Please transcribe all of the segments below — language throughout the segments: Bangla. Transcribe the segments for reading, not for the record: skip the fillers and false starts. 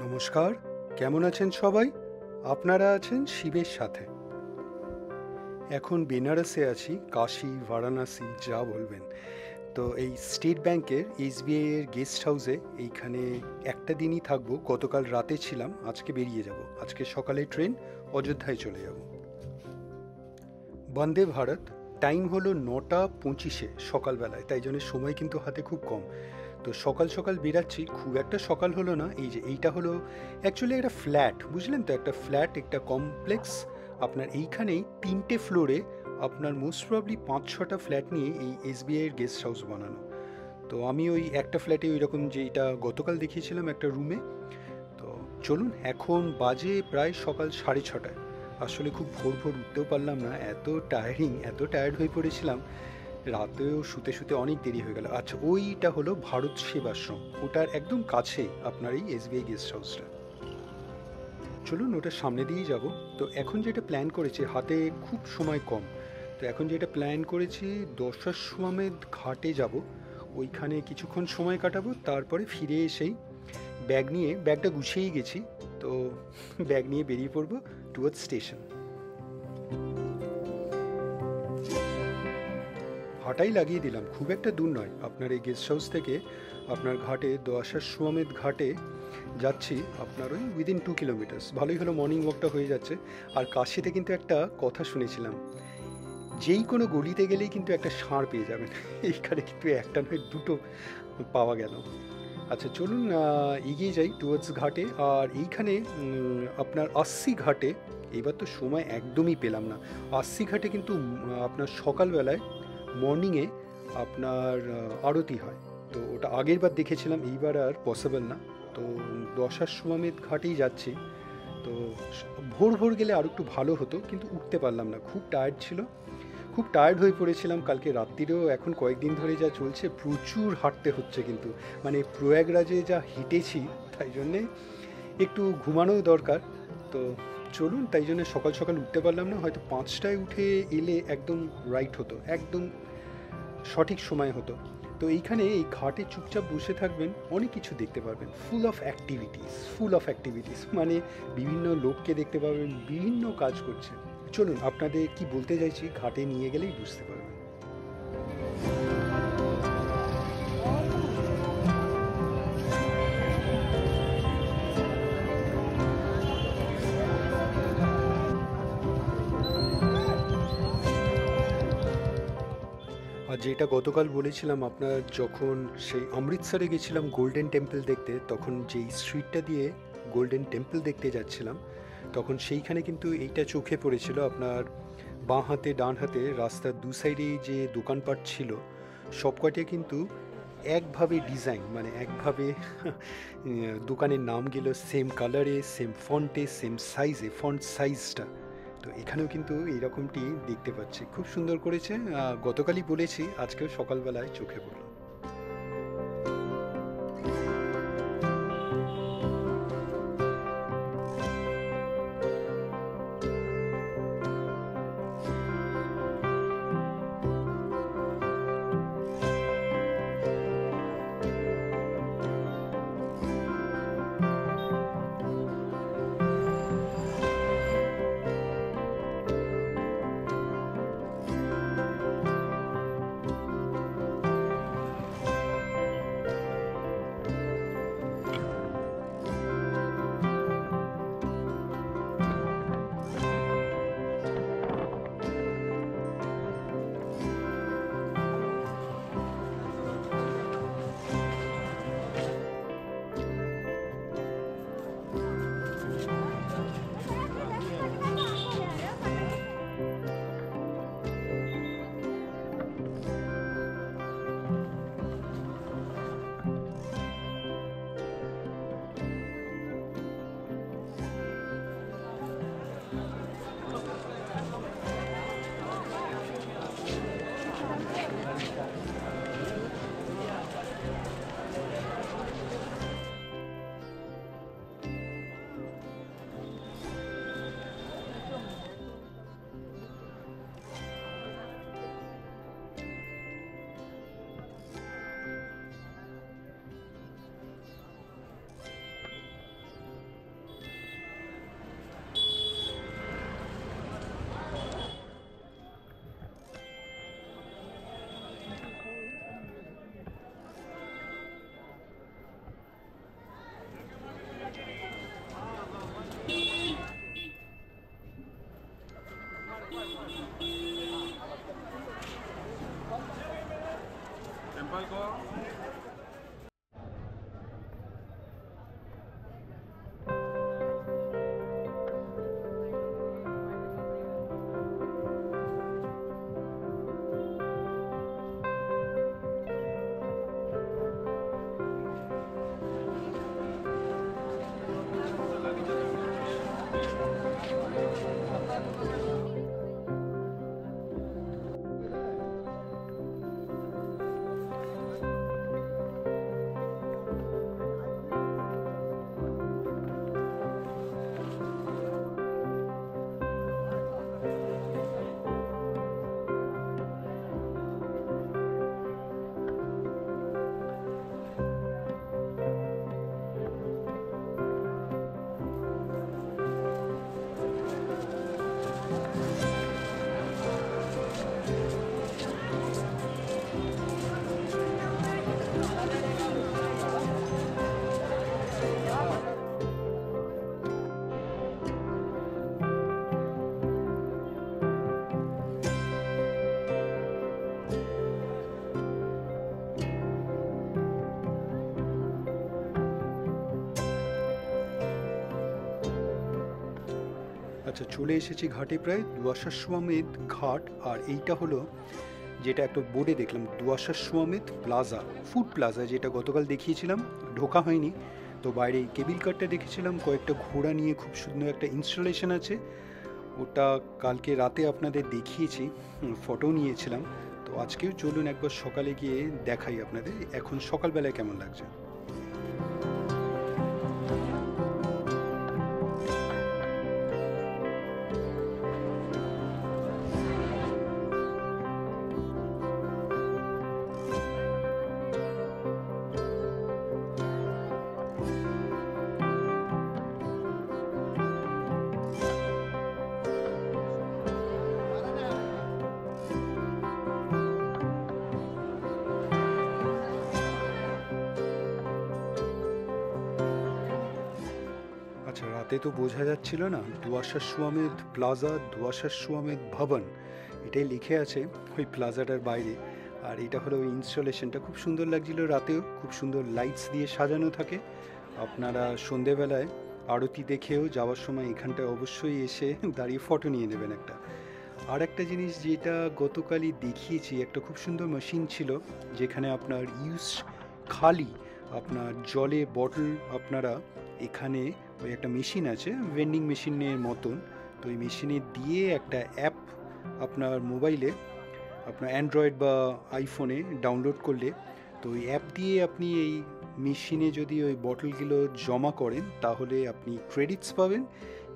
নমস্কার, কেমন আছেন সবাই? আপনারা আছেন শিবের সাথে। এখন বেনারসে আছি, কাশী, বারাণসী যা বলবেন। তো এই স্টেট ব্যাংকের এসবিআই এর গেস্ট হাউসে এইখানে একটা দিনই থাকবো। গতকাল রাতে ছিলাম, আজকে বেরিয়ে যাব। আজকে সকালে ট্রেন, অযোধ্যায় চলে যাব। বন্দে ভারত। টাইম হলো 9:25 সকালবেলায়, তাই জন্য সময় কিন্তু হাতে খুব কম। তো সকাল সকাল বেরাচ্ছি, খুব একটা সকাল হলো না। এই যে এইটা হলো অ্যাকচুয়ালি একটা ফ্ল্যাট, বুঝলেন তো, একটা ফ্ল্যাট, একটা কমপ্লেক্স। আপনার এইখানেই 3টে ফ্লোরে আপনার মোস্ট প্রবলি 5-6টা ফ্ল্যাট নিয়ে এই এসবিআই এর গেস্ট হাউস বানানো। তো আমি ওই একটা ফ্ল্যাটে ওই রকম, যে এটা গতকাল দেখিয়েছিলাম একটা রুমে। তো চলুন, এখন বাজে প্রায় সকাল 6:30। আসলে খুব ভোর ভোর উঠতেও পারলাম না, এত টায়ারিং, এত টায়ার্ড হয়ে পড়েছিলাম। রাতেও শুতে শুতে অনেক দেরি হয়ে গেল। আচ্ছা, ওইটা হলো ভারত সেবাশ্রম, ওটার একদম কাছে আপনার এই এসবিআই গেস্ট হাউসটা। চলুন ওটার সামনে দিয়েই যাব। তো এখন যেটা প্ল্যান করেছি, হাতে খুব সময় কম, তো এখন যেটা প্ল্যান করেছি দশাশ্বমেধ ঘাটে যাব। ওইখানে কিছুক্ষণ সময় কাটাবো, তারপরে ফিরে এসেই ব্যাগটা গুছিয়েই গেছি। তো ব্যাগ নিয়ে বেরিয়ে পড়বো টুয়ার্ডস স্টেশন। হাঁটাই লাগিয়ে দিলাম, খুব একটা দূর নয়। আপনার এই গেস্ট হাউস থেকে আপনার ঘাটে, দশাশ্বমেধ ঘাটে যাচ্ছি আপনার ওই উইদিন 2 কিলোমিটার্স। ভালোই হলো, মর্নিং ওয়াকটা হয়ে যাচ্ছে। আর কাশিতে কিন্তু একটা কথা শুনেছিলাম, যেই কোনো গলিতে গেলেই কিন্তু একটা ষাঁড় পেয়ে যাবেন। এইখানে কিন্তু একটা নয়, দুটো পাওয়া গেল। আচ্ছা চলুন এগিয়ে যাই টুয়ার্ডস ঘাটে। আর এইখানে আপনার 80 ঘাটে, এইবার তো সময় একদমই পেলাম না। 80 ঘাটে কিন্তু আপনার সকালবেলায় মর্নিংয়ে আপনার আরতি হয়। তো ওটা আগের বার দেখেছিলাম, এইবার আর পসিবল না। তো দশাশ্বমেধ ঘাটেই যাচ্ছি। তো ভোর ভোর গেলে আর একটু ভালো হতো, কিন্তু উঠতে পারলাম না, খুব টায়ার্ড ছিল, খুব টায়ার্ড হয়ে পড়েছিলাম কালকে রাত্রিরেও। এখন কয়েকদিন ধরে যা চলছে, প্রচুর হাঁটতে হচ্ছে কিন্তু, মানে প্রয়াগরাজে যা হেঁটেছি, তাই জন্যে একটু ঘুমানোও দরকার। তো চলুন, তাই জন্য সকাল সকাল উঠতে পারলাম না। হয়তো 5টায় উঠে এলে একদম রাইট হতো, একদম সঠিক সময় হতো। তো এইখানে এই ঘাটে চুপচাপ বসে থাকবেন, অনেক কিছু দেখতে পারবেন। ফুল অফ অ্যাক্টিভিটিস, মানে বিভিন্ন লোককে দেখতে পাবেন, বিভিন্ন কাজ করছে। চলুন, আপনাদের কি বলতে চাইছি ঘাটে নিয়ে গেলেই বুঝতে পারবেন। আর যেটা গতকাল বলেছিলাম আপনার, যখন সেই অমৃতসরে গেছিলাম গোল্ডেন টেম্পল দেখতে, তখন যেই স্ট্রিটটা দিয়ে গোল্ডেন টেম্পল দেখতে যাচ্ছিলাম, তখন সেইখানে কিন্তু এইটা চোখে পড়েছিল। আপনার বাঁ হাতে ডান হাতে রাস্তার দু সাইডে যে দোকানপাট ছিল, সবকটা কিন্তু একভাবে ডিজাইন, মানে একভাবে দোকানের নামগুলো সেম কালারে, সেম ফন্টে, সেম সাইজে, ফন্ট সাইজটা। তো এখানেও কিন্তু এইরকমটি দেখতে পাচ্ছি, খুব সুন্দর করেছে। গতকালই বলেছি, আজকেও সকালবেলায় চোখে পড়লো। আচ্ছা, চলে এসেছি ঘাটে প্রায় দুয়াশাশ্বমেধ ঘাট। আর এইটা হলো যেটা একটা বোর্ডে দেখলাম, দুয়াশাশ্বমেধ প্লাজা, ফুড প্লাজা, যেটা গতকাল দেখিয়েছিলাম, ঢোকা হয়নি। তো বাইরে কেবিল কারটা দেখেছিলাম, কয়েকটা ঘোড়া নিয়ে খুব সুন্দর একটা ইনস্টলেশন আছে, ওটা কালকে রাতে আপনাদের দেখিয়েছি, ফটো নিয়েছিলাম। তো আজকেও চলুন একবার সকালে গিয়ে দেখাই আপনাদের এখন সকালবেলায় কেমন লাগছে। আচ্ছা, রাতে তো বোঝা যাচ্ছিল না, দুয়াশাশ্বমেধ প্লাজা, দুয়াশাশ্বমেধ ভবন, এটাই লিখে আছে ওই প্লাজাটার বাইরে। আর এটা হলো ওই ইনস্টলেশনটা, খুব সুন্দর লাগছিল। রাতেও খুব সুন্দর লাইটস দিয়ে সাজানো থাকে। আপনারা সন্ধেবেলায় আরতি দেখেও যাওয়ার সময় এখানটায় অবশ্যই এসে দাঁড়িয়ে ফটো নিয়ে নেবেন একটা। আর একটা জিনিস যেটা গতকালই দেখিয়েছি, একটা খুব সুন্দর মেশিন ছিল যেখানে আপনার খালি আপনার জলে বটল, আপনারা এখানে ওই একটা মেশিন আছে ভেন্ডিং মেশিনের মতন, তো ওই মেশিনে দিয়ে একটা অ্যাপ আপনার মোবাইলে, আপনার অ্যান্ড্রয়েড বা আইফোনে ডাউনলোড করলে, তো ওই অ্যাপ দিয়ে আপনি এই মেশিনে যদি ওই বটলগুলো জমা করেন তাহলে আপনি ক্রেডিটস পাবেন,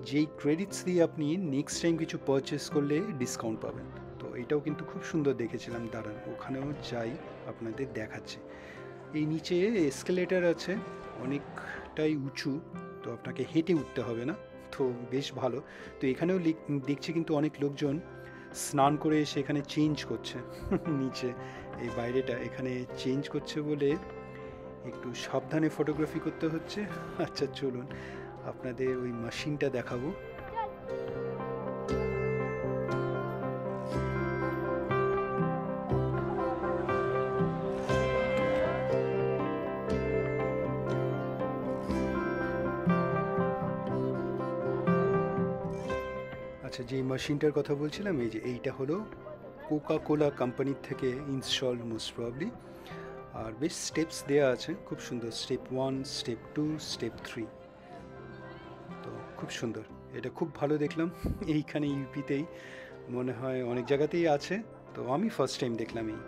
যেই ক্রেডিটস দিয়ে আপনি নেক্সট টাইম কিছু পারচেস করলে ডিসকাউন্ট পাবেন। তো এটাও কিন্তু খুব সুন্দর দেখেছিলাম, দাঁড়ান ওখানেও যাই, আপনাদের দেখাচ্ছে। এই নিচে এসকেলেটার আছে, অনেকটাই উঁচু, তো আপনাকে হেঁটে উঠতে হবে না, তো বেশ ভালো। তো এখানেও দেখছি কিন্তু অনেক লোকজন স্নান করে এসে এখানে চেঞ্জ করছে নিচে এই বাইরেটা এখানে চেঞ্জ করছে বলে একটু সাবধানে ফটোগ্রাফি করতে হচ্ছে। আচ্ছা চলুন আপনাদের ওই মেশিনটা দেখাবো। আচ্ছা, যে মেশিনটার কথা বলছিলাম, এই যে এইটা হলো কোকা কোলা কোম্পানির থেকে ইনস্টল মোস্ট প্রবলি। আর বেশ স্টেপস দেওয়া আছে, খুব সুন্দর, স্টেপ 1, স্টেপ 2, স্টেপ 3, তো খুব সুন্দর। এটা খুব ভালো দেখলাম এইখানে ইউপিতেই, মনে হয় অনেক জায়গাতেই আছে, তো আমি ফার্স্ট টাইম দেখলাম এই।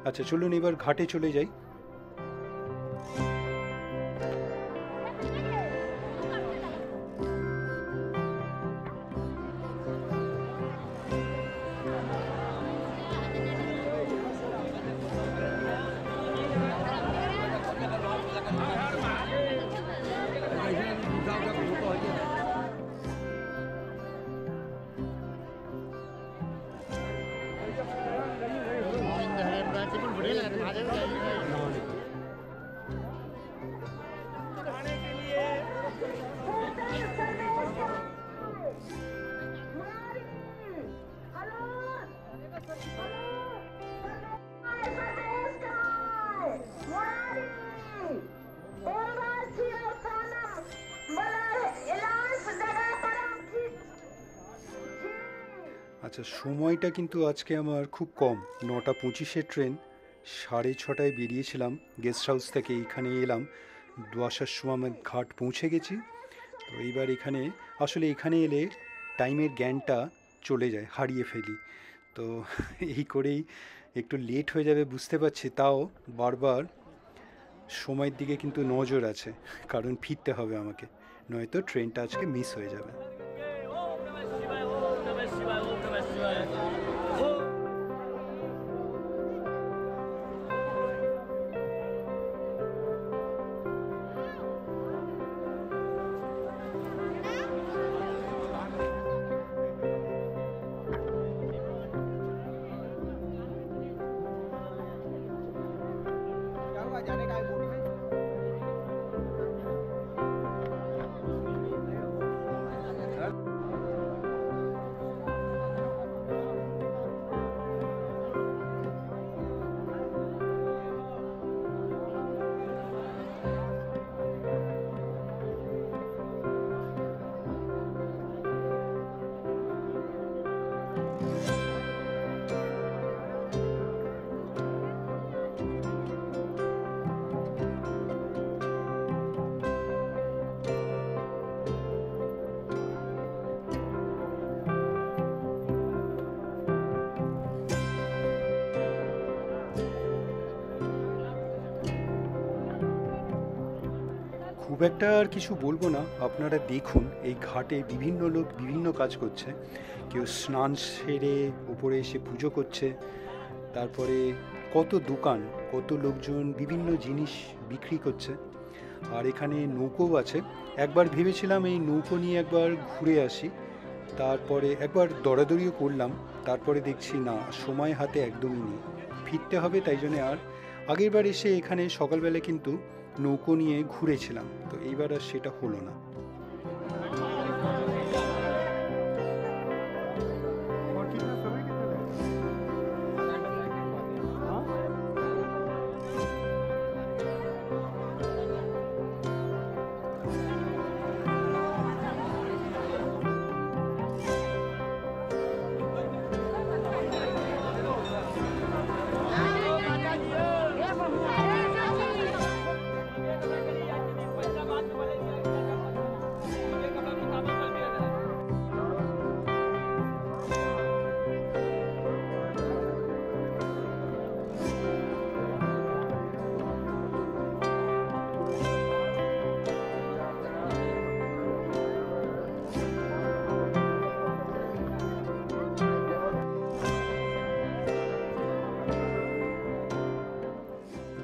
আচ্ছা চলুন এবার ঘাটে চলে যাই। मुरारी उर्वशी और सोनम मलर इलाज जगह पर आपकी আচ্ছা, সময়টা কিন্তু আজকে আমার খুব কম। 9:25-এর ট্রেন, 6:30টায় বেরিয়েছিলাম গেস্ট হাউস থেকে, এইখানে এলাম, দোয়াশার ঘাট পৌঁছে গেছি। তো এইবার এখানে এলে টাইমের জ্ঞানটা চলে যায়, হারিয়ে ফেলি। তো এই করেই একটু লেট হয়ে যাবে বুঝতে পারছি, তাও বারবার সময়ের দিকে কিন্তু নজর আছে, কারণ ফিরতে হবে আমাকে, নয়তো ট্রেনটা আজকে মিস হয়ে যাবে। খুব একটা আর কিছু বলবো না, আপনারা দেখুন এই ঘাটে বিভিন্ন লোক বিভিন্ন কাজ করছে। কেউ স্নান সেরে উপরে এসে পুজো করছে, তারপরে কত দোকান, কত লোকজন বিভিন্ন জিনিস বিক্রি করছে। আর এখানে নৌকোও আছে। একবার ভেবেছিলাম এই নৌকো নিয়ে একবার ঘুরে আসি, তারপরে একবার দৌড়াদৌড়িও করলাম, তারপরে দেখছি না, সময় হাতে একদমই নেই, ফিরতে হবে। তাই জন্যে আর আগেরবার এসে এখানে সকালবেলা কিন্তু নৌকো নিয়ে ঘুরেছিলাম, তো এইবার আর সেটা হলো না।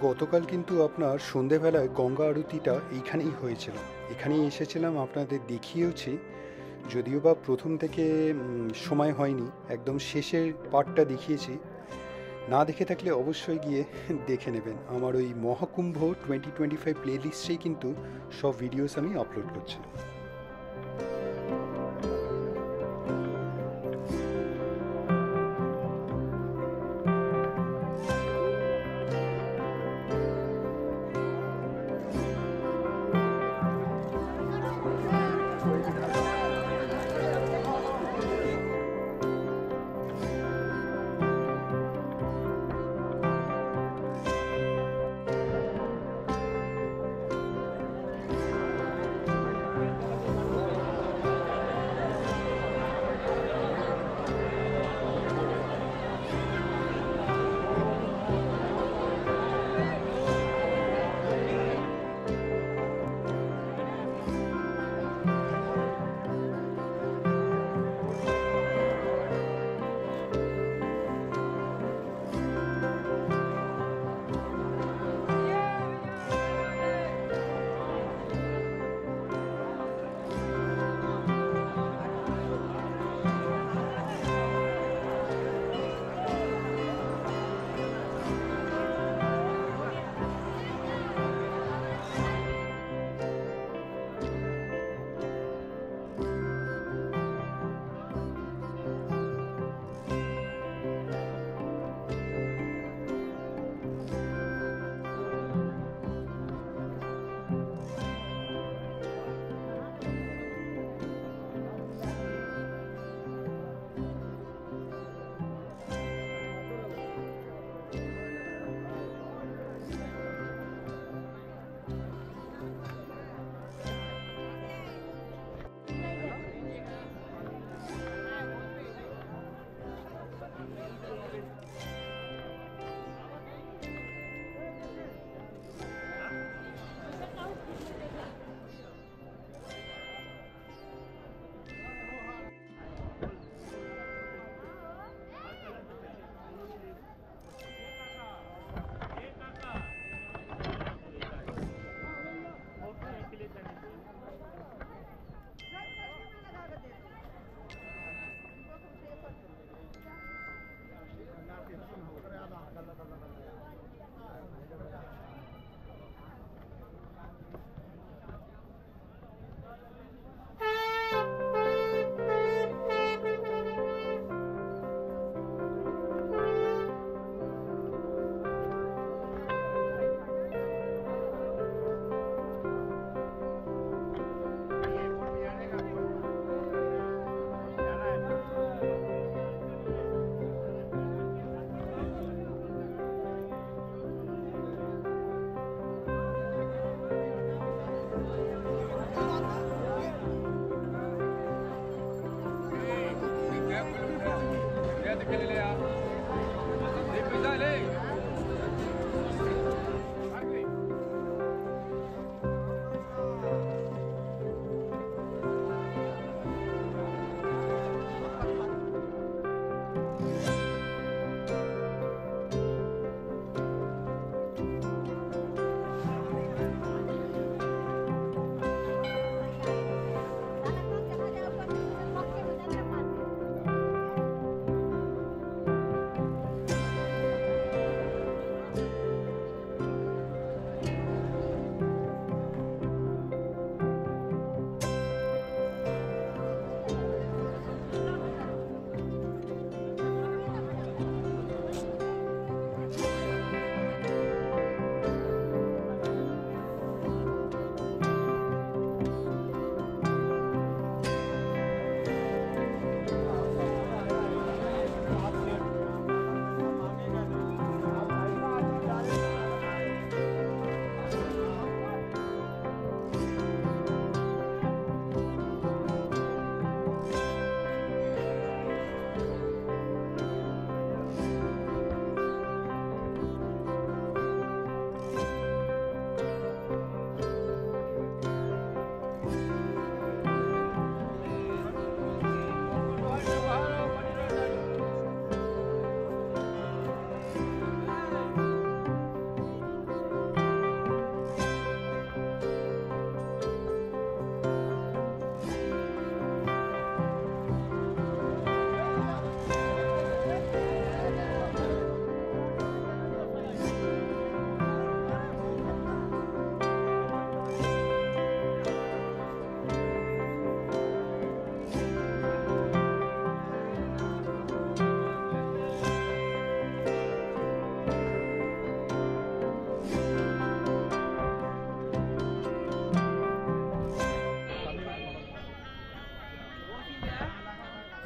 গতকাল কিন্তু আপনার সন্ধেবেলায় গঙ্গা আরতিটা এইখানেই হয়েছিল, এখানেই এসেছিলাম, আপনাদের দেখিয়েওছি। যদিও বা প্রথম থেকে সময় হয়নি, একদম শেষের পার্টটা দেখিয়েছি। না দেখে থাকলে অবশ্যই গিয়ে দেখে নেবেন। আমার ওই মহাকুম্ভ 2025 প্লেলিস্টেই কিন্তু সব ভিডিওস আমি আপলোড করছি।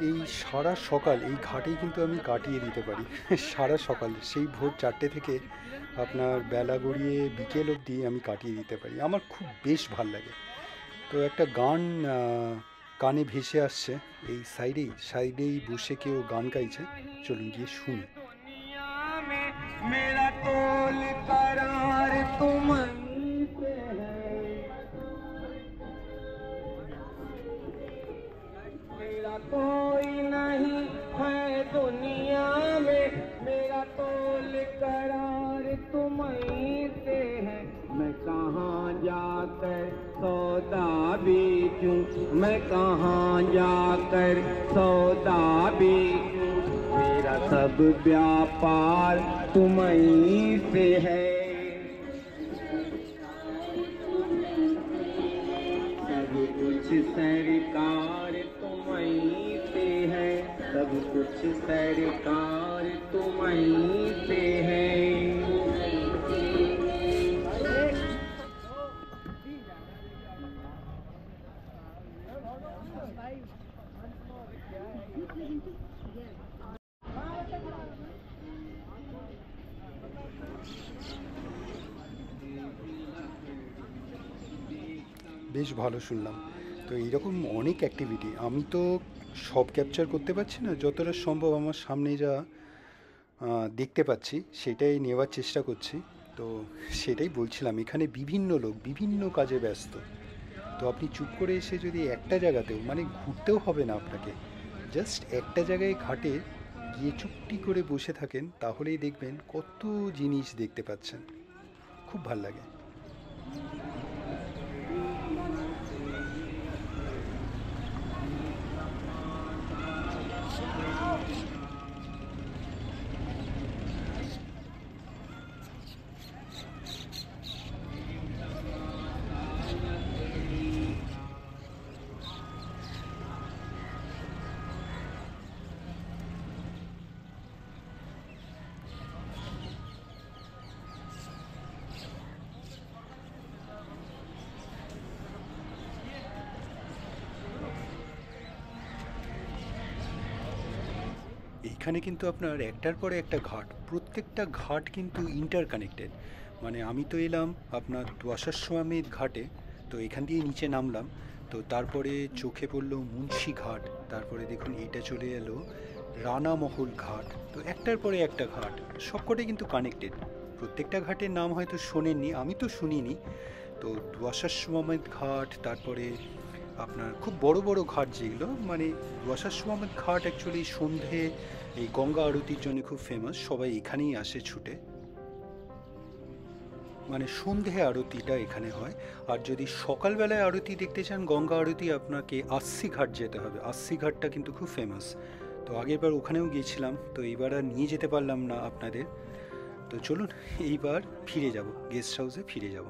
এই সারা সকাল এই ঘাটেই কিন্তু আমি কাটিয়ে দিতে পারি। সারা সকাল সেই ভোর 4টে থেকে আপনার বেলা গড়িয়ে বিকেল অবধি আমি কাটিয়ে দিতে পারি। আমার খুব বেশ ভাল লাগে। তো একটা গান কানে ভেসে আসছে, এই সাইডেই বসে কেউ গান গাইছে, চলুন গিয়ে শুনি। मेरा तोल करार तुम्हीं से है, मेरा कोई नहीं है दुनिया में, मेरा तोल करार तुम्हीं से है। मैं कहाँ जाकर सौदा बेचूं, मैं कहाँ जाकर सौदा बेचूं, मेरा सब व्यापार तुम्हीं से है। सब कुछ सरकार तुम्हीं से है, सब कुछ सरकार तुम्हीं से है। বেশ ভালো শুনলাম। তো এইরকম অনেক অ্যাক্টিভিটি, আমি তো সব ক্যাপচার করতে পারছি না, যতটা সম্ভব আমার সামনে যা দেখতে পাচ্ছি সেটাই নেওয়ার চেষ্টা করছি। তো সেটাই বলছিলাম, এখানে বিভিন্ন লোক বিভিন্ন কাজে ব্যস্ত। তো আপনি চুপ করে এসে যদি একটা জায়গাতেও, মানে ঘুরতেও হবে না আপনাকে, জাস্ট একটা জায়গায় ঘাটে গিয়ে চুপটি করে বসে থাকেন, তাহলেই দেখবেন কত জিনিস দেখতে পাচ্ছেন। খুব ভাল লাগে। এখানে কিন্তু আপনার একটার পরে একটা ঘাট, প্রত্যেকটা ঘাট কিন্তু ইন্টারকানেক্টেড। মানে আমি তো এলাম আপনার দোয়াশাশ্বমেধ ঘাটে, তো এখান দিয়ে নিচে নামলাম, তো তারপরে চোখে পড়লো মুন্সি ঘাট, তারপরে দেখুন এটা চলে এলো রানামহল ঘাট। তো একটার পরে একটা ঘাট, সবকটাই কিন্তু কানেক্টেড। প্রত্যেকটা ঘাটের নাম হয়তো শোনেননি, আমি তো শুনিনি। তো দোয়াশাশ্বমেধ ঘাট, তারপরে আপনার খুব বড় বড় ঘাট যেগুলো, মানে দোয়াশাশ্বমেধ ঘাট অ্যাকচুয়ালি সন্ধে এই গঙ্গা আরতির জন্য খুব ফেমাস, সবাই এখানেই আসে ছুটে। মানে সন্ধে আরতিটা এখানে হয়। আর যদি সকালবেলায় আরতি দেখতে চান গঙ্গা আরতি, আপনাকে আস্সি ঘাট যেতে হবে। আস্সি ঘাটটা কিন্তু খুব ফেমাস। তো আগেরবার ওখানেও গিয়েছিলাম, তো এইবার আর নিয়ে যেতে পারলাম না আপনাদের। তো চলুন এইবার ফিরে যাব, গেস্ট হাউসে ফিরে যাব।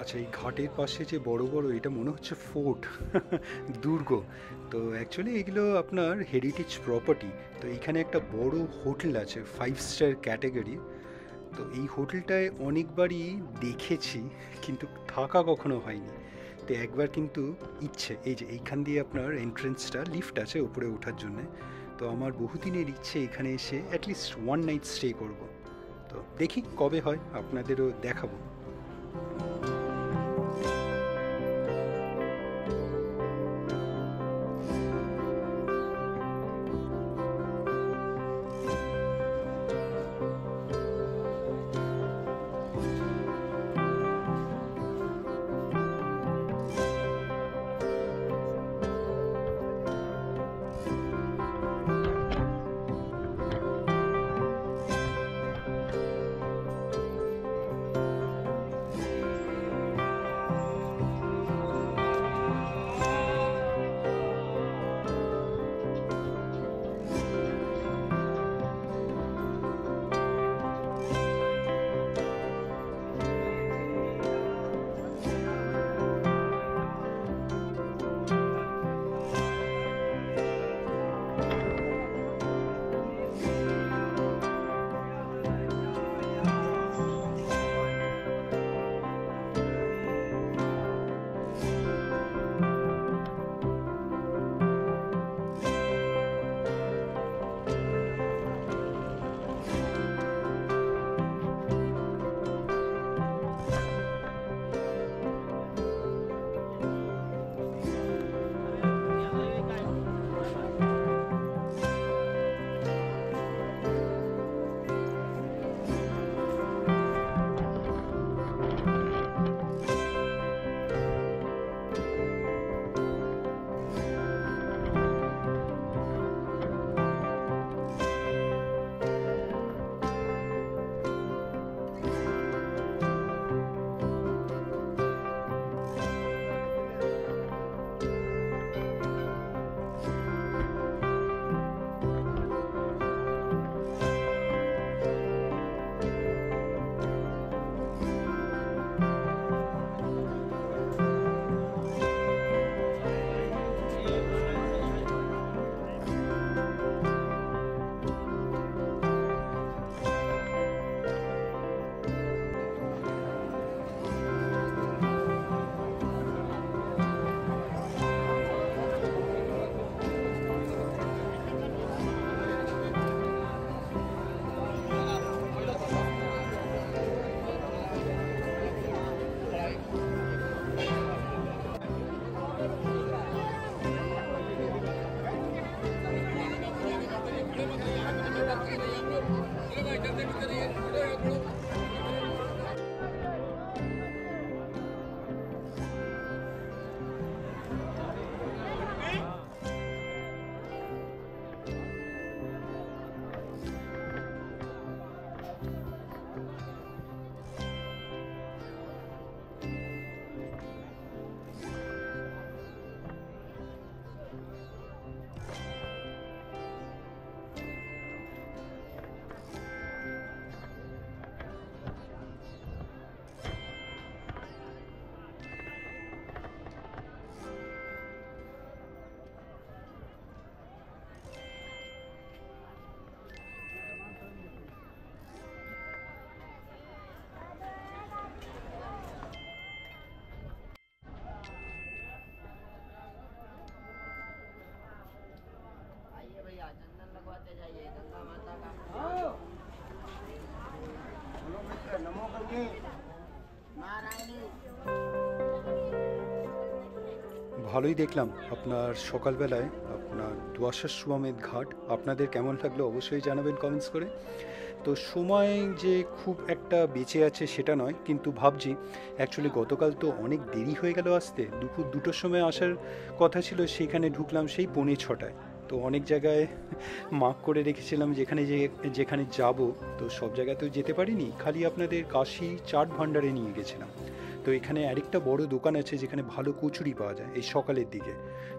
আচ্ছা, এই ঘাটের পাশে যে বড় বড়, এটা মনে হচ্ছে ফোর্ট, দুর্গ। তো অ্যাকচুয়ালি এগুলো আপনার হেরিটেজ প্রপার্টি। তো এইখানে একটা বড় হোটেল আছে 5 স্টার ক্যাটাগরি। তো এই হোটেলটায় অনেকবারই দেখেছি, কিন্তু থাকা কখনো হয়নি। তো একবার কিন্তু ইচ্ছে, এই যে এইখান দিয়ে আপনার এন্ট্রেন্সটা, লিফট আছে উপরে ওঠার জন্যে। তো আমার বহুদিনের ইচ্ছে এখানে এসে অ্যাটলিস্ট 1 নাইট স্টে করব। তো দেখি কবে হয়, আপনাদেরও দেখাবো। ভালোই দেখলাম আপনার সকালবেলায় আপনার দোয়াশা সুয়ামেদ ঘাট। আপনাদের কেমন লাগলো অবশ্যই জানাবেন কমেন্টস করে। তো সময় যে খুব একটা বেঁচে আছে সেটা নয়, কিন্তু ভাবছি অ্যাকচুয়ালি গতকাল তো অনেক দেরি হয়ে গেল আসতে। দুপুর 2টোর সময় আসার কথা ছিল, সেখানে ঢুকলাম সেই 5:45। তো অনেক জায়গায় মার্ক করে রেখেছিলাম যেখানে যাব, তো সব জায়গাতেও যেতে পারিনি। খালি আপনাদের কাশি চাট ভাণ্ডারে নিয়ে গেছিলাম। তো এখানে আরেকটা বড় দোকান আছে যেখানে ভালো কচুরি পাওয়া যায় এই সকালের দিকে।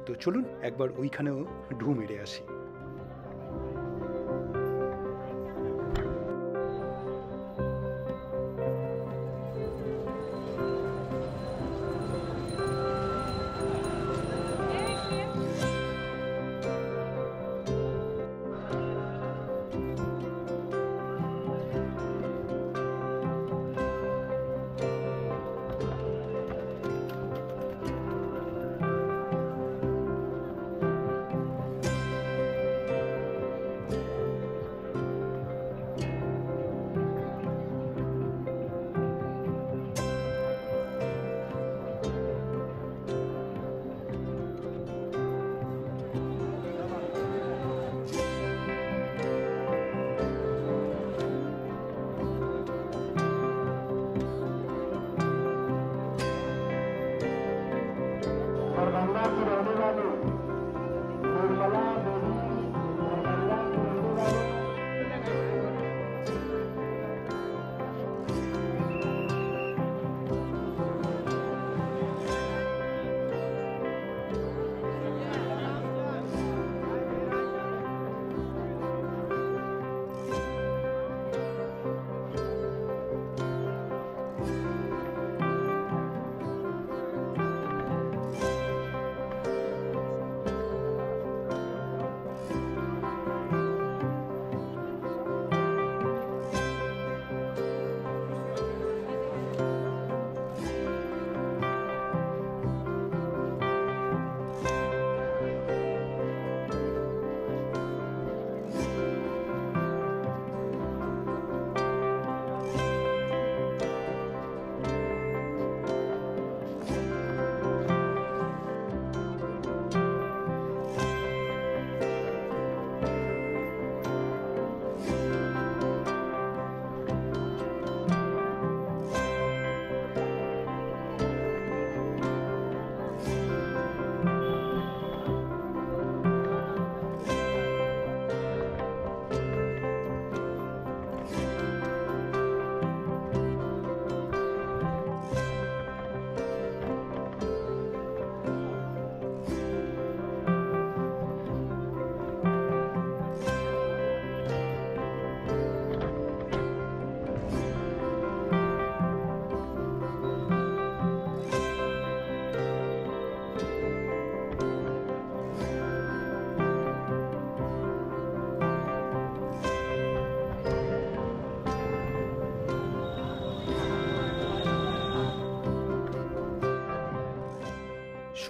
তো চলুন একবার ওইখানেও ঢু মেরে আসি।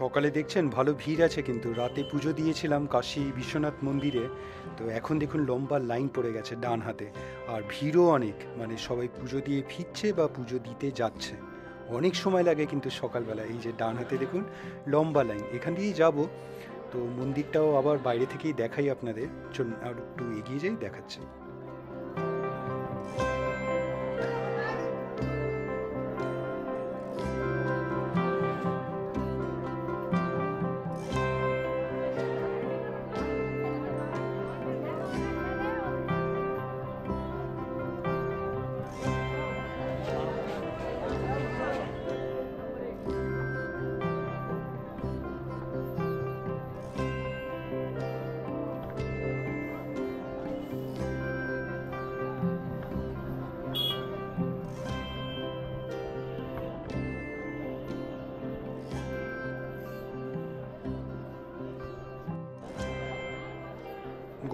সকালে দেখছেন ভালো ভিড় আছে, কিন্তু রাতে পুজো দিয়েছিলাম কাশী বিশ্বনাথ মন্দিরে। তো এখন দেখুন লম্বা লাইন পড়ে গেছে ডান হাতে, আর ভিড়ও অনেক, মানে সবাই পুজো দিয়ে ফিরছে বা পুজো দিতে যাচ্ছে। অনেক সময় লাগে কিন্তু সকালবেলা। এই যে ডান হাতে দেখুন লম্বা লাইন, এখান দিয়েই যাব। তো মন্দিরটাও আবার বাইরে থেকেই দেখাই আপনাদের। চলুন আর একটু এগিয়ে যাই, দেখাচ্ছি।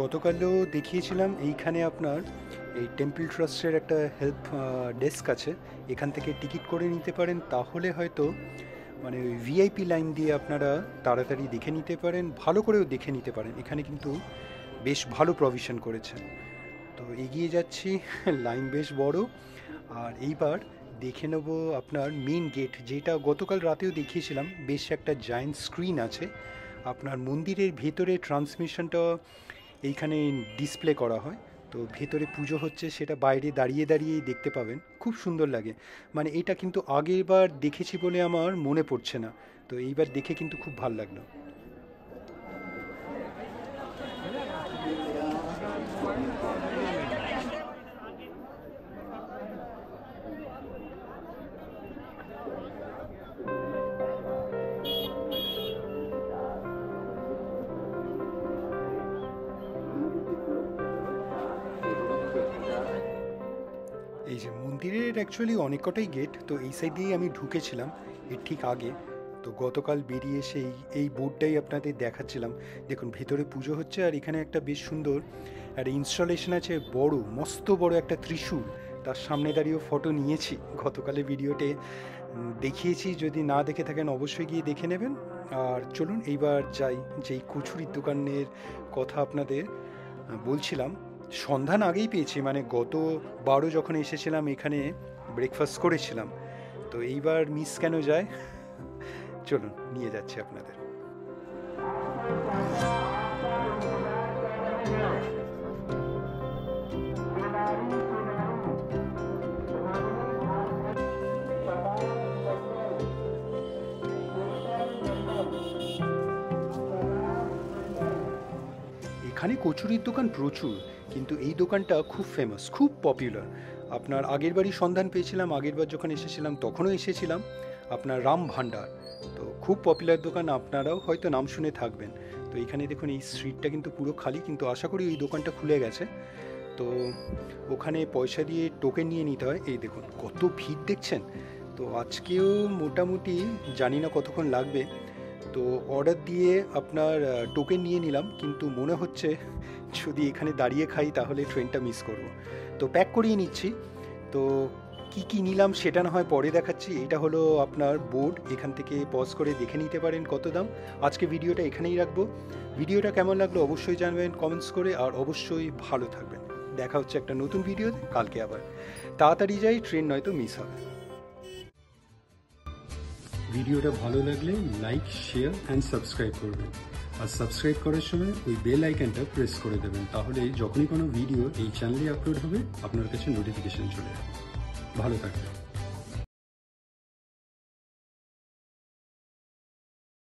গতকালও দেখিয়েছিলাম এইখানে আপনার এই টেম্পল ট্রাস্টের একটা হেল্প ডেস্ক আছে, এখান থেকে টিকিট করে নিতে পারেন। তাহলে হয়তো মানে ওই ভিআইপি লাইন দিয়ে আপনারা তাড়াতাড়ি দেখে নিতে পারেন, ভালো করেও দেখে নিতে পারেন। এখানে কিন্তু বেশ ভালো প্রভিশন করেছে। তো এগিয়ে যাচ্ছি, লাইন বেশ বড়। আর এইবার দেখে নেব আপনার মেন গেট, যেটা গতকাল রাতেও দেখিয়েছিলাম। বেশ একটা জায়েন্ট স্ক্রিন আছে, আপনার মন্দিরের ভেতরে ট্রান্সমিশনটা এইখানে ডিসপ্লে করা হয়। তো ভেতরে পুজো হচ্ছে সেটা বাইরে দাঁড়িয়ে দাঁড়িয়েই দেখতে পাবেন, খুব সুন্দর লাগে। মানে এটা কিন্তু আগেরবার দেখেছি বলে আমার মনে পড়ছে না, তো এইবার দেখে কিন্তু খুব ভালো লাগলো। এই যে মন্দিরের অ্যাকচুয়ালি অনেক কটাই গেট, তো এই সাইড দিয়েই আমি ঢুকেছিলাম এর ঠিক আগে। তো গতকাল বেরিয়ে সেই এই বোর্ডটাই আপনাদের দেখাচ্ছিলাম। দেখুন ভেতরে পুজো হচ্ছে, আর এখানে একটা বেশ সুন্দর একটা ইনস্টলেশন আছে, বড় মস্ত বড় একটা ত্রিশূল। তার সামনে দাঁড়িয়েও ফটো নিয়েছি, গতকালের ভিডিওতে দেখিয়েছি। যদি না দেখে থাকেন অবশ্যই গিয়ে দেখে নেবেন। আর চলুন এইবার যাই, যেই কচুরির দোকানের কথা আপনাদের বলছিলাম, সন্ধান আগেই পেয়েছি। মানে গতবারও যখন এসেছিলাম এখানে ব্রেকফাস্ট করেছিলাম, তো এইবার মিস কেন যায়। চলুন নিয়ে যাচ্ছি আপনাদের। এখানে কচুরির দোকান প্রচুর, কিন্তু এই দোকানটা খুব ফেমাস, খুব পপুলার। আপনার আগের বারই সন্ধান পেয়েছিলাম, আগের বার যখন এসেছিলাম তখনও এসেছিলাম, আপনার রাম ভান্ডার। তো খুব পপুলার দোকান, আপনারাও হয়তো নাম শুনে থাকবেন। তো এখানে দেখুন এই স্ট্রিটটা কিন্তু পুরো খালি, কিন্তু আশা করি ওই দোকানটা খুলে গেছে। তো ওখানে পয়সা দিয়ে টোকেন নিয়ে নিতে হয়। এই দেখুন কত ভিড় দেখছেন। তো আজকেও মোটামুটি জানি না কতক্ষণ লাগবে। তো অর্ডার দিয়ে আপনার টোকেন নিয়ে নিলাম, কিন্তু মনে হচ্ছে যদি এখানে দাঁড়িয়ে খাই তাহলে ট্রেনটা মিস করব। তো প্যাক করিয়ে নিচ্ছি। তো কি কি নিলাম সেটা না হয় পরে দেখাচ্ছি। এটা হলো আপনার বোর্ড, এখান থেকে পজ করে দেখে নিতে পারেন কত দাম। আজকে ভিডিওটা এখানেই রাখবো। ভিডিওটা কেমন লাগলো অবশ্যই জানবেন কমেন্টস করে, আর অবশ্যই ভালো থাকবেন। দেখা হচ্ছে একটা নতুন ভিডিওতে কালকে আবার। তাড়াতাড়ি যাই, ট্রেন নয়তো মিস হবে। ভিডিওটা ভালো লাগলে লাইক, শেয়ার অ্যান্ড সাবস্ক্রাইব করবেন। আর সাবস্ক্রাইব করার সময় ওই বেল আইকনটা প্রেস করে দেবেন, তাহলে যখনই কোনো ভিডিও এই চ্যানেলে আপলোড হবে আপনার কাছে নোটিফিকেশন চলে যাবে। ভালো থাকবেন।